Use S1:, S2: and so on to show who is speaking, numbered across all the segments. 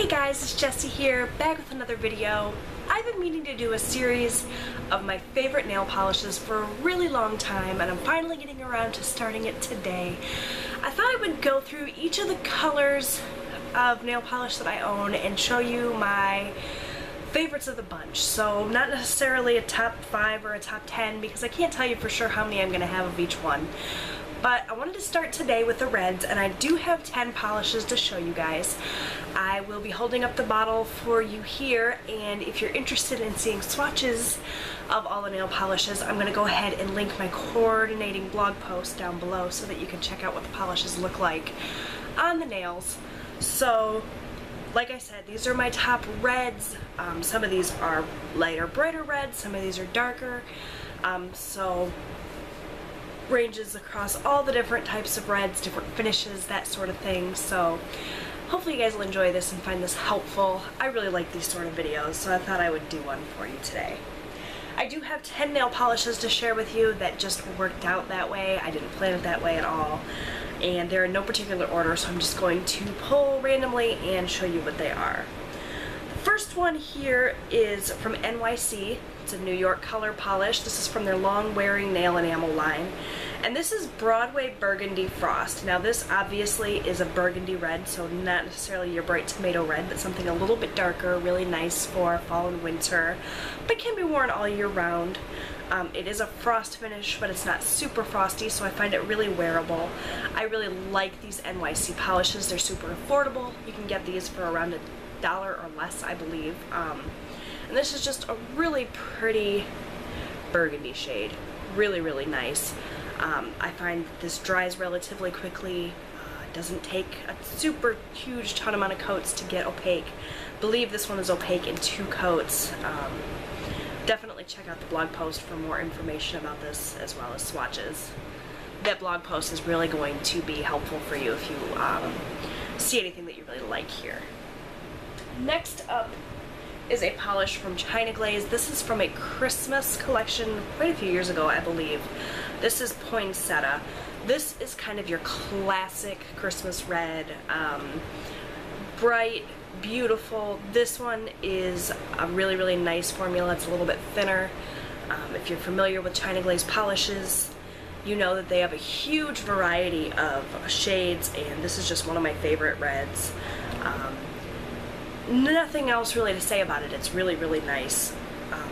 S1: Hey guys, it's Jessie here, back with another video. I've been meaning to do a series of my favorite nail polishes for a really long time, and I'm finally getting around to starting it today. I thought I would go through each of the colors of nail polish that I own and show you my favorites of the bunch. So not necessarily a top 5 or a top 10 because I can't tell you for sure how many I'm going to have of each one. But I wanted to start today with the reds, and I do have 10 polishes to show you guys. I will be holding up the bottle for you here, and if you're interested in seeing swatches of all the nail polishes, I'm going to go ahead and link my coordinating blog post down below so that you can check out what the polishes look like on the nails. So, like I said, these are my top reds. Some of these are lighter, brighter reds, some of these are darker. So ranges across all the different types of reds, different finishes, that sort of thing. So hopefully you guys will enjoy this and find this helpful. I really like these sort of videos, so I thought I would do one for you today. I do have 10 nail polishes to share with you that just worked out that way. I didn't plan it that way at all. And they're in no particular order, so I'm just going to pull randomly and show you what they are. The first one here is from NYC. It's a New York color polish. This is from their long wearing nail enamel line. And this is Broadway Burgundy Frost. Now this obviously is a burgundy red, so not necessarily your bright tomato red, but something a little bit darker, really nice for fall and winter, but can be worn all year round. It is a frost finish, but it's not super frosty, so I find it really wearable. I really like these NYC polishes. They're super affordable. You can get these for around $1 or less, I believe. And this is just a really pretty burgundy shade. Really, really nice. I find this dries relatively quickly. It doesn't take a super huge ton amount of coats to get opaque. I believe this one is opaque in 2 coats. Definitely check out the blog post for more information about this, as well as swatches. That blog post is really going to be helpful for you if you see anything that you really like here. Next up is a polish from China Glaze. This is from a Christmas collection quite a few years ago, I believe. This is Poinsettia. This is kind of your classic Christmas red. Bright, beautiful. This one is a really, really nice formula. It's a little bit thinner. If you're familiar with China Glaze polishes, you know that they have a huge variety of shades, and this is just one of my favorite reds. Nothing else really to say about it. It's really, really nice.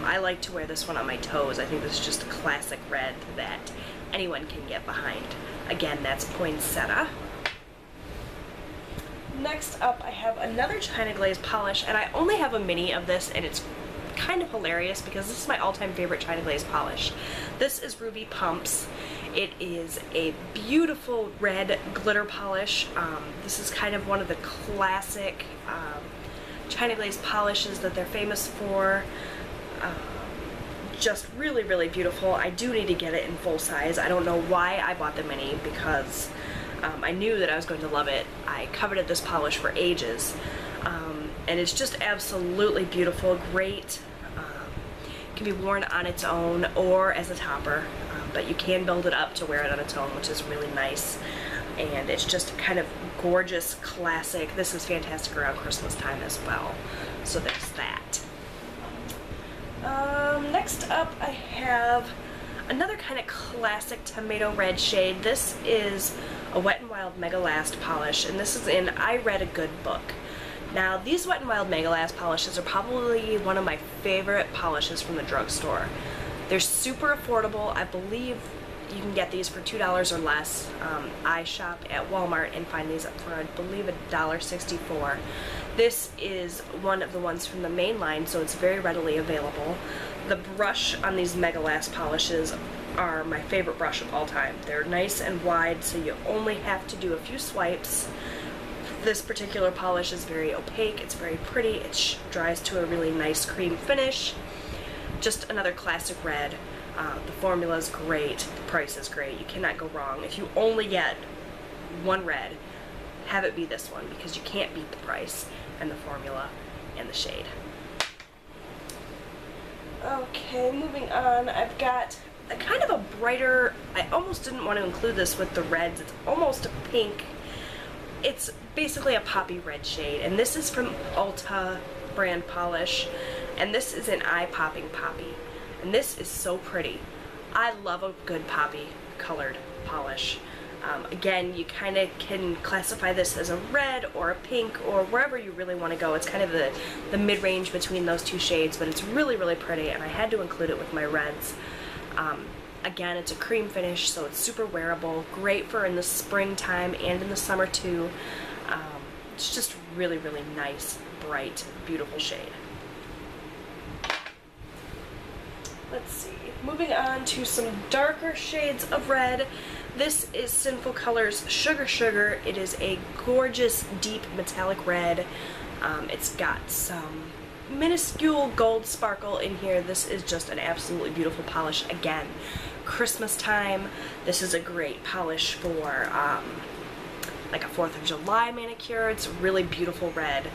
S1: I like to wear this one on my toes. I think this is just a classic red that anyone can get behind. Again, that's Poinsettia. Next up, I have another China Glaze polish, and I only have a mini of this, and it's kind of hilarious because this is my all-time favorite China Glaze polish. This is Ruby Pumps. It is a beautiful red glitter polish. This is kind of one of the classic China Glaze polishes that they're famous for. Just really, really beautiful. I do need to get it in full size. I don't know why I bought the mini, because I knew that I was going to love it. I coveted this polish for ages, and it's just absolutely beautiful. Great. Can be worn on its own or as a topper, but you can build it up to wear it on its own, which is really nice. And it's just kind of gorgeous, classic. This is fantastic around Christmas time as well. So there's that. Next up, I have another kind of classic tomato red shade. This is a Wet n Wild Megalast polish, and this is in I Read a Good Book. Now, these Wet n Wild Megalast polishes are probably one of my favorite polishes from the drugstore. They're super affordable. I believe you can get these for $2 or less. I shop at Walmart and find these for, I believe, $1.64. This is one of the ones from the main line, so it's very readily available. The brush on these Megalast polishes are my favorite brush of all time. They're nice and wide, so you only have to do a few swipes. This particular polish is very opaque. It's very pretty. It dries to a really nice cream finish. Just another classic red. The formula is great, the price is great, you cannot go wrong. If you only get one red, have it be this one, because you can't beat the price and the formula and the shade. Okay, moving on, I've got a kind of a brighter, I almost didn't want to include this with the reds, it's almost a pink. It's basically a poppy red shade, and this is from Ulta brand polish, and this is an eye-popping poppy, and this is so pretty. I love a good poppy colored polish. Again, you kind of can classify this as a red or a pink or wherever you really want to go. It's kind of the mid-range between those two shades, but it's really, really pretty, and I had to include it with my reds. Again, it's a cream finish, so it's super wearable, great for in the springtime and in the summer too. It's just really, really nice, bright, beautiful shade. Let's see, moving on to some darker shades of red. This is Sinful Colors Sugar Sugar. It is a gorgeous, deep metallic red. It's got some minuscule gold sparkle in here. This is just an absolutely beautiful polish. Again, Christmas time, this is a great polish for like a 4th of July manicure. It's a really beautiful red.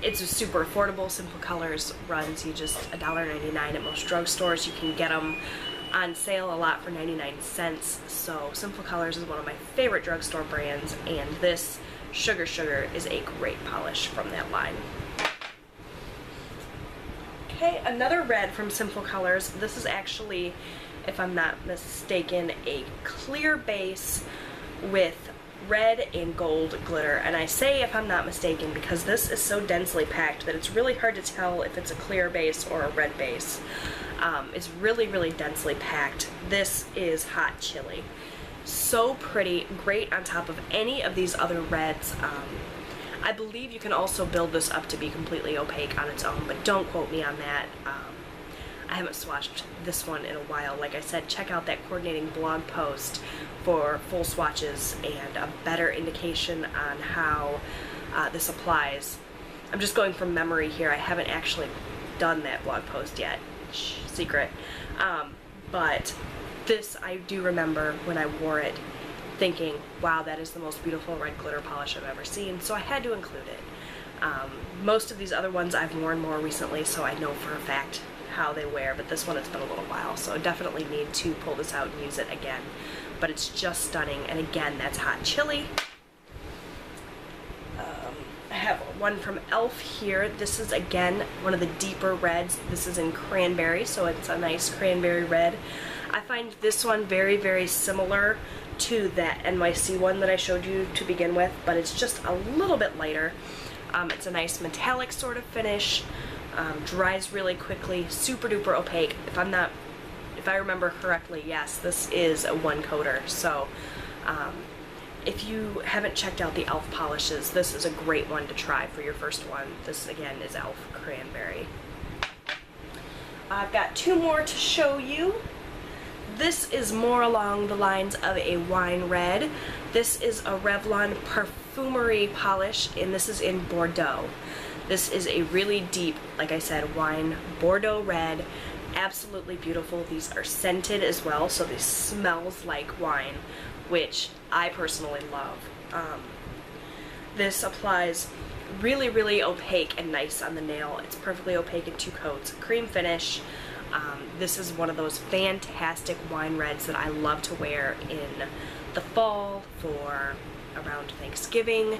S1: It's a super affordable. Sinful Colors runs you just $1.99 at most drugstores. You can get them on sale a lot for 99 cents. So Sinful Colors is one of my favorite drugstore brands, and this Sugar Sugar is a great polish from that line. Okay, another red from Sinful Colors. This is actually, if I'm not mistaken, a clear base with red and gold glitter, and I say if I'm not mistaken because this is so densely packed that it's really hard to tell if it's a clear base or a red base. It's really, really densely packed. This is Hot Chili. So pretty, great on top of any of these other reds. I believe you can also build this up to be completely opaque on its own, but don't quote me on that. I haven't swatched this one in a while. Like I said, check out that coordinating blog post for full swatches and a better indication on how this applies. I'm just going from memory here. I haven't actually done that blog post yet. Shh, secret. But this, I do remember when I wore it thinking, wow, that is the most beautiful red glitter polish I've ever seen, so I had to include it. Most of these other ones I've worn more recently, so I know for a fact how they wear, but this one it's been a little while, so I definitely need to pull this out and use it again. But it's just stunning, and again, that's Hot Chili. I have one from e.l.f. here. This is, again, one of the deeper reds. This is in Cranberry, so it's a nice cranberry red. I find this one very, very similar to that NYC one that I showed you to begin with, but it's just a little bit lighter. It's a nice metallic sort of finish, dries really quickly, super duper opaque. If I remember correctly, yes, this is a one coater, so if you haven't checked out the e.l.f. polishes, this is a great one to try for your first one. This again is e.l.f. Cranberry. I've got two more to show you. This is more along the lines of a wine red. This is a Revlon Parfumerie polish, and this is in Bordeaux. This is a really deep, like I said, wine Bordeaux red. Absolutely beautiful. These are scented as well, so this smells like wine, which I personally love. This applies really, really opaque and nice on the nail. It's perfectly opaque in two coats. Cream finish. This is one of those fantastic wine reds that I love to wear in the fall for around Thanksgiving.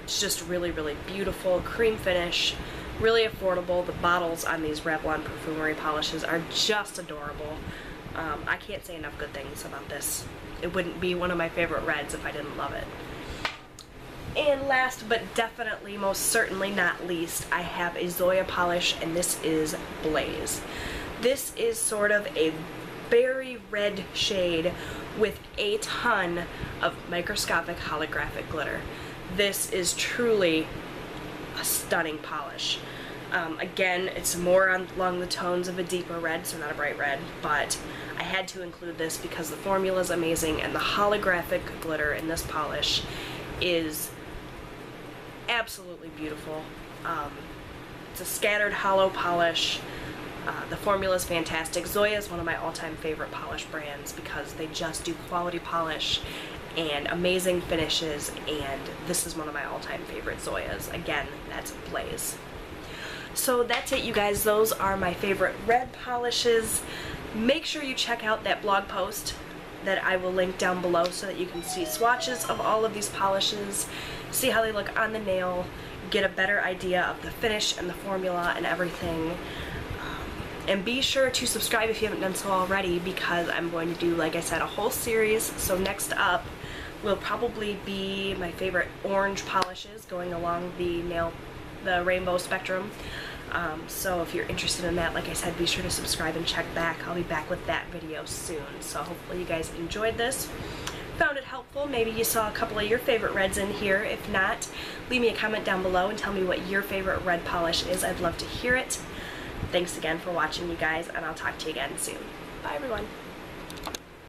S1: It's just really, really beautiful. Cream finish, really affordable. The bottles on these Revlon Parfumerie polishes are just adorable. I can't say enough good things about this. It wouldn't be one of my favorite reds if I didn't love it. And last but definitely most certainly not least, I have a Zoya polish, and this is Blaze. This is sort of a berry red shade with a ton of microscopic holographic glitter. This is truly a stunning polish. Again, it's more along the tones of a deeper red, so not a bright red, but I had to include this because the formula is amazing, and the holographic glitter in this polish is absolutely beautiful. It's a scattered hollow polish. The formula is fantastic. Zoya is one of my all-time favorite polish brands because they just do quality polish and amazing finishes, and this is one of my all-time favorite Zoyas. Again, that's Blaze. So that's it, you guys. Those are my favorite red polishes. Make sure you check out that blog post that I will link down below so that you can see swatches of all of these polishes, see how they look on the nail, get a better idea of the finish and the formula and everything. And be sure to subscribe if you haven't done so already, because I'm going to do, like I said, a whole series. So next up will probably be my favorite orange polishes going along the rainbow spectrum. So if you're interested in that, like I said, be sure to subscribe and check back. I'll be back with that video soon. So hopefully you guys enjoyed this, found it helpful. Maybe you saw a couple of your favorite reds in here. If not, leave me a comment down below and tell me what your favorite red polish is. I'd love to hear it. Thanks again for watching, you guys, and I'll talk to you again soon. Bye, everyone.